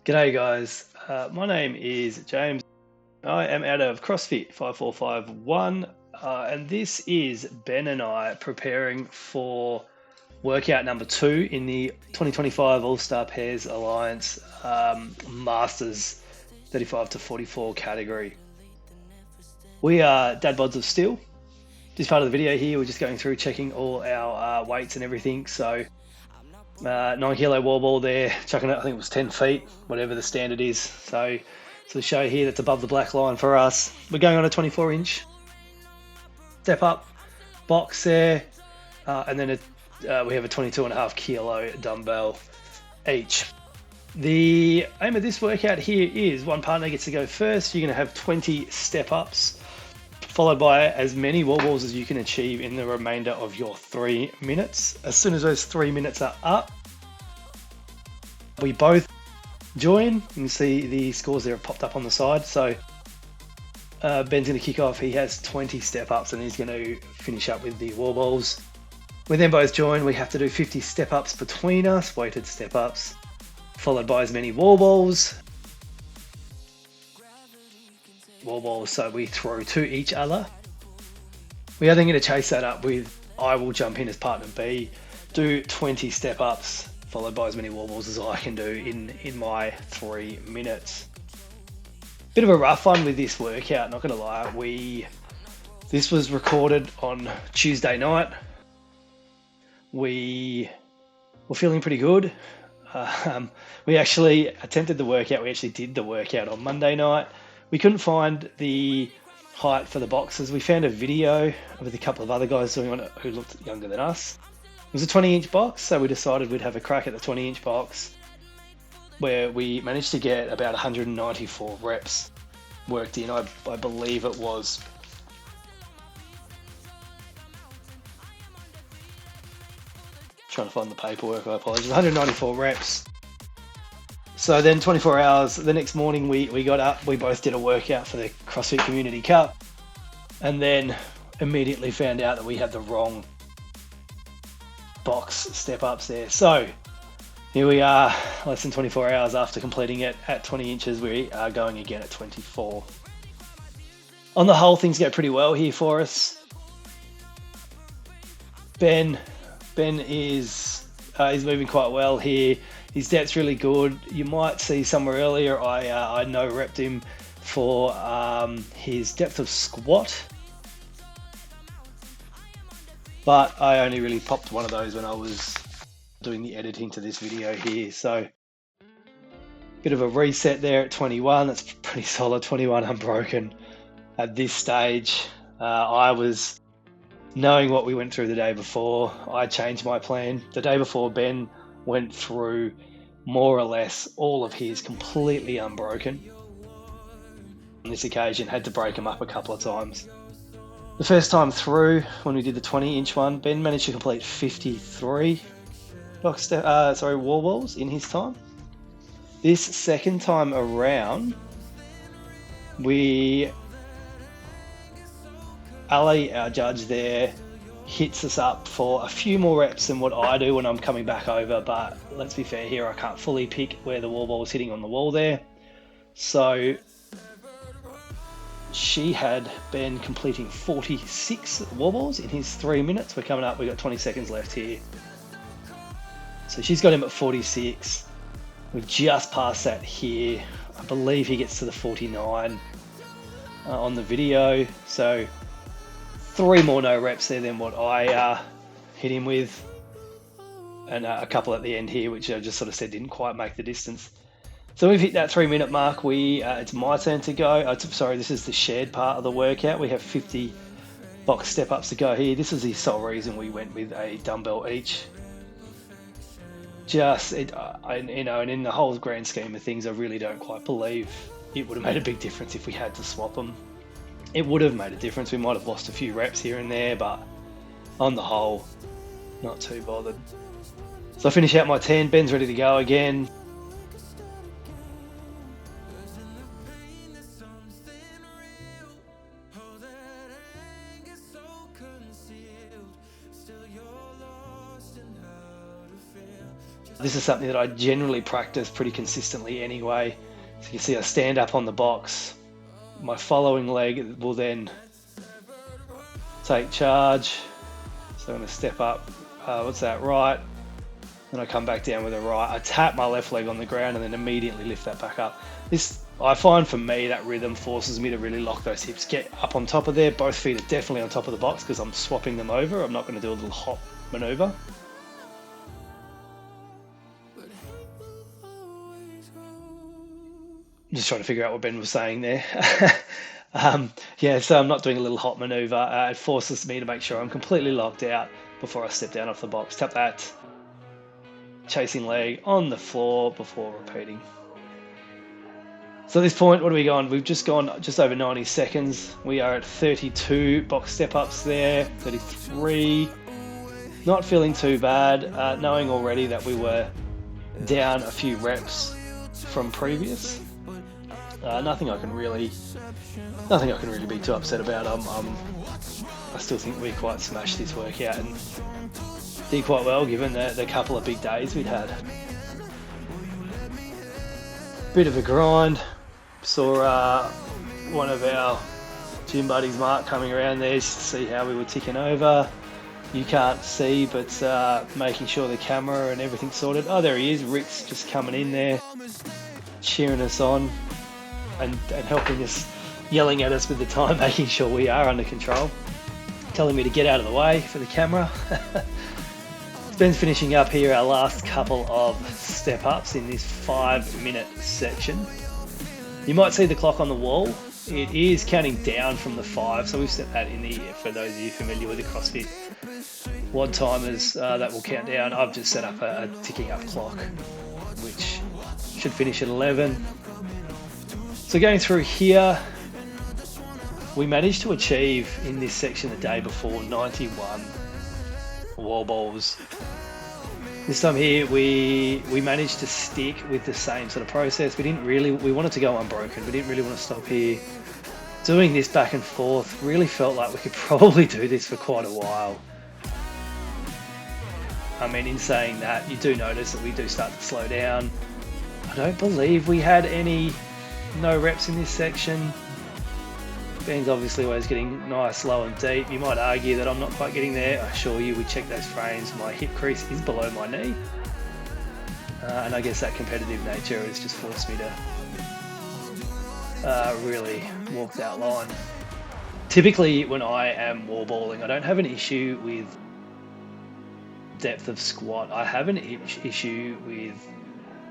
G'day guys, my name is James. I am out of CrossFit 5451 and this is Ben and I preparing for workout number 2 in the 2025 Allstar Pairs Alliance Masters 35 to 44 category. We are dad bods of steel. This part of the video here, we're just going through checking all our weights and everything. So 9 kilo wall ball there, chucking it, I think it was 10 feet, whatever the standard is. So the show here that's above the black line for us. We're going on a 24-inch step up box there, and then we have a 22.5 kilo dumbbell each. The aim of this workout here is one partner gets to go first. You're going to have 20 step ups, followed by as many wall balls as you can achieve in the remainder of your 3 minutes. As soon as those 3 minutes are up, we both join. You can see the scores there have popped up on the side. So Ben's going to kick off. He has 20 step ups and he's going to finish up with the wall balls. We then both join. We have to do 50 step ups between us, weighted step ups, followed by as many wall balls. So we throw to each other. We are then going to chase that up with, I will jump in as partner B, do 20 step ups, followed by as many wall balls as I can do in my 3 minutes. Bit of a rough one with this workout, not gonna lie. This was recorded on Tuesday night. We were feeling pretty good. We actually attempted the workout. We actually did the workout on Monday night. We couldn't find the height for the boxes. We found a video with a couple of other guys doing it who looked younger than us. It was a 20-inch box, so we decided we'd have a crack at the 20-inch box, where we managed to get about 194 reps worked in. I believe it was trying to find the paperwork, I apologize, 194 reps. So then 24 hours, the next morning we got up, we both did a workout for the CrossFit Community Cup, and then immediately found out that we had the wrong box step ups there. So here we are, less than 24 hours after completing it at 20 inches, we are going again at 24. On the whole, things go pretty well here for us. Ben is moving quite well here. His depth's really good. You might see somewhere earlier I no repped him for his depth of squat, but I only really popped one of those when I was doing the editing to this video here. So bit of a reset there at 21. That's pretty solid, 21 unbroken at this stage. I was knowing what we went through the day before. I changed my plan. The day before, Ben went through more or less all of his completely unbroken. On this occasion, had to break him up a couple of times. The first time through, when we did the 20-inch one, Ben managed to complete 53 wall balls in his time. This second time around, Ali, our judge there, hits us up for a few more reps than what I do when I'm coming back over, but let's be fair here, I can't fully pick where the wall ball was hitting on the wall there. So she had Ben completing 46 wall balls in his 3 minutes. We're coming up, we've got 20 seconds left here. So she's got him at 46. We've just passed that here. I believe he gets to the 49 on the video. So 3 more no reps there than what I hit him with, and a couple at the end here, which I just sort of said didn't quite make the distance. So we've hit that 3 minute mark. It's my turn to go. This is the shared part of the workout. We have 50 box step ups to go here. This is the sole reason we went with a dumbbell each. And in the whole grand scheme of things, I really don't quite believe it would have made a big difference if we had to swap them. It would have made a difference. We might have lost a few reps here and there, but on the whole, not too bothered. So I finish out my 10. Ben's ready to go again. This is something that I generally practice pretty consistently anyway. So you can see I stand up on the box. My following leg will then take charge. So I'm going to step up, right? Then I come back down with a right. I tap my left leg on the ground and then immediately lift that back up. This, I find for me, that rhythm forces me to really lock those hips, get up on top of there. Both feet are definitely on top of the box because I'm swapping them over. I'm not going to do a little hop maneuver. Just trying to figure out what Ben was saying there. Yeah, so I'm not doing a little hop maneuver. It forces me to make sure I'm completely locked out before I step down off the box. Tap that chasing leg on the floor before repeating. So at this point, what are we going? We've just gone just over 90 seconds. We are at 32 box step-ups there, 33. Not feeling too bad, knowing already that we were down a few reps from previous. Nothing I can really be too upset about. I still think we quite smashed this workout and did quite well given the couple of big days we'd had. Bit of a grind. Saw one of our gym buddies, Mark, coming around there just to see how we were ticking over. You can't see, but making sure the camera and everything's sorted. Oh, there he is. Rick's just coming in there, cheering us on and helping us, yelling at us with the time, making sure we are under control, telling me to get out of the way for the camera. Ben's finishing up here our last couple of step-ups in this 5-minute section. You might see the clock on the wall. It is counting down from the 5, so we've set that in the, for those of you familiar with the CrossFit WOD timers, that will count down. I've just set up a ticking up clock, which should finish at 11. So going through here, we managed to achieve in this section the day before 91 wall balls. This time here, we managed to stick with the same sort of process. We wanted to go unbroken. We didn't really want to stop here. Doing this back and forth really felt like we could probably do this for quite a while. I mean, in saying that, you do notice that we do start to slow down. I don't believe we had no reps in this section. Ben's obviously always getting nice, low and deep. You might argue that I'm not quite getting there. I assure you, we check those frames. My hip crease is below my knee. And I guess that competitive nature has just forced me to really walk that line. Typically, when I am wall balling, I don't have an issue with depth of squat. I have an issue with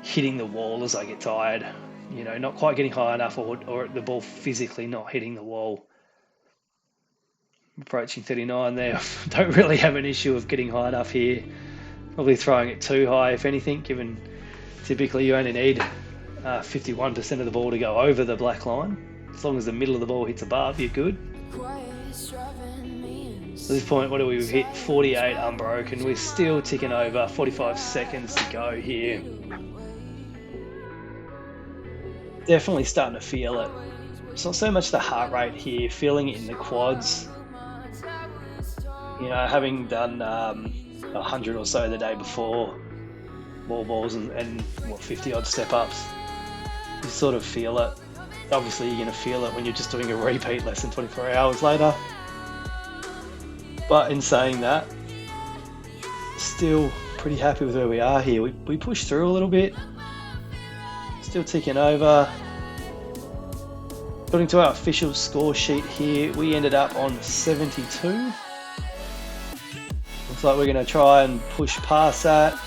hitting the wall as I get tired. You know, not quite getting high enough or the ball physically not hitting the wall. Approaching 39 there. Don't really have an issue of getting high enough here. Probably throwing it too high, if anything, given typically you only need 51% of the ball to go over the black line. As long as the middle of the ball hits above, you're good. At this point, what do we? We've hit 48 unbroken. We're still ticking over. 45 seconds to go here. Definitely starting to feel it. It's not so much the heart rate here, feeling it in the quads. You know, having done 100 or so the day before, wall balls and 50 odd step ups, you sort of feel it. Obviously, you're going to feel it when you're just doing a repeat less than 24 hours later. But in saying that, still pretty happy with where we are here. We pushed through a little bit. Still ticking over. According to our official score sheet here, we ended up on 72. Looks like we're going to try and push past that.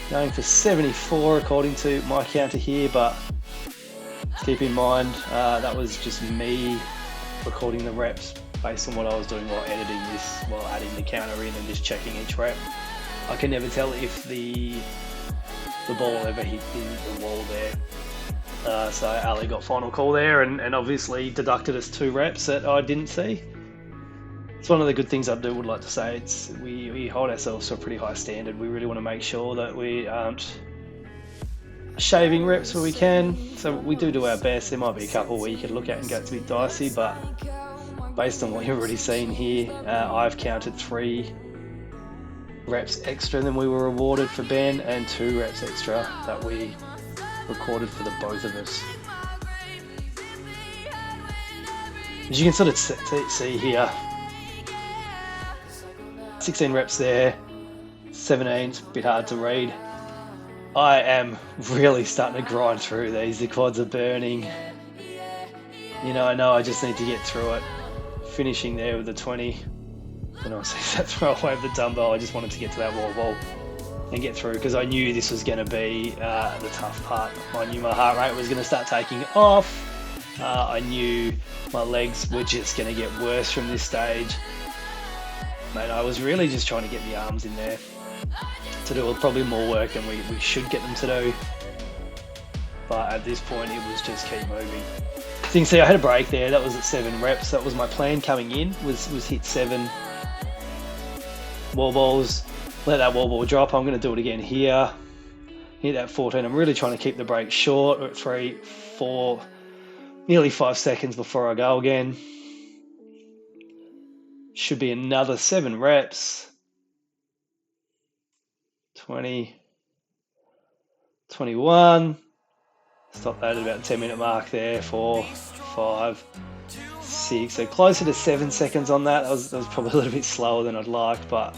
Going for 74 according to my counter here, but keep in mind that was just me recording the reps based on what I was doing while editing this, while adding the counter in and just checking each rep. I can never tell if the ball ever hit the wall there. So Ali got final call there and obviously deducted us 2 reps that I didn't see. It's one of the good things I would like to say. It's we hold ourselves to a pretty high standard. We really want to make sure that we aren't shaving reps where we can. So we do our best. There might be a couple where you could look at and go, it's a bit dicey, but based on what you've already seen here, I've counted 3 reps extra than we were awarded for Ben, and 2 reps extra that we recorded for the both of us. As you can sort of see here, 16 reps there, 17's a bit hard to read. I am really starting to grind through these. The quads are burning. You know, I know I just need to get through it. Finishing there with the 20. When I see that throw away of the dumbbell, I just wanted to get to that wall ball and get through, because I knew this was going to be the tough part. I knew my heart rate was going to start taking off. I knew my legs were just going to get worse from this stage. Mate, I was really just trying to get the arms in there to do probably more work than we should get them to do. But at this point, it was just keep moving. So you can see I had a break there. That was at 7 reps. That was my plan coming in, was hit 7 wall balls, let that wall ball drop. I'm going to do it again here. Hit that 14. I'm really trying to keep the break short. We're at 3, 4, nearly 5 seconds before I go again. Should be another 7 reps. 20, 21. Stop that at about the 10-minute mark there. 4, 5, 6. So closer to 7 seconds on that. That was probably a little bit slower than I'd like, but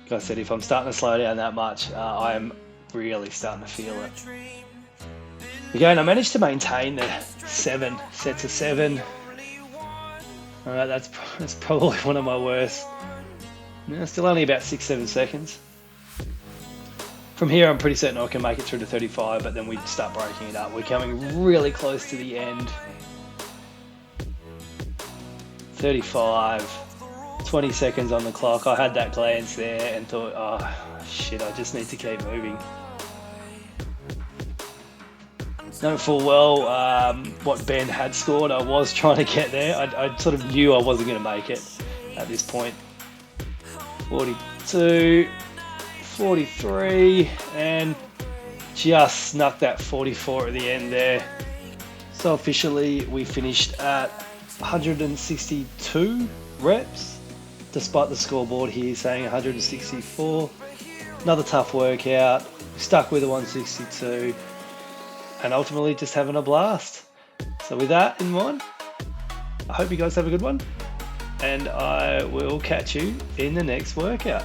like I said, if I'm starting to slow down that much, I am really starting to feel it. Again, I managed to maintain the 7 sets of 7. All right, that's probably one of my worst. Still only about 6-7 seconds. From here, I'm pretty certain I can make it through to 35, but then we start breaking it up. We're coming really close to the end. 35, 20 seconds on the clock. I had that glance there and thought, oh shit, I just need to keep moving. Knowing full well what Ben had scored, I was trying to get there. I sort of knew I wasn't going to make it at this point. 42, 43, and just snuck that 44 at the end there. So officially we finished at 162 reps, despite the scoreboard here saying 164. Another tough workout. We stuck with the 162 and ultimately just having a blast. So with that in mind, I hope you guys have a good one, and I will catch you in the next workout.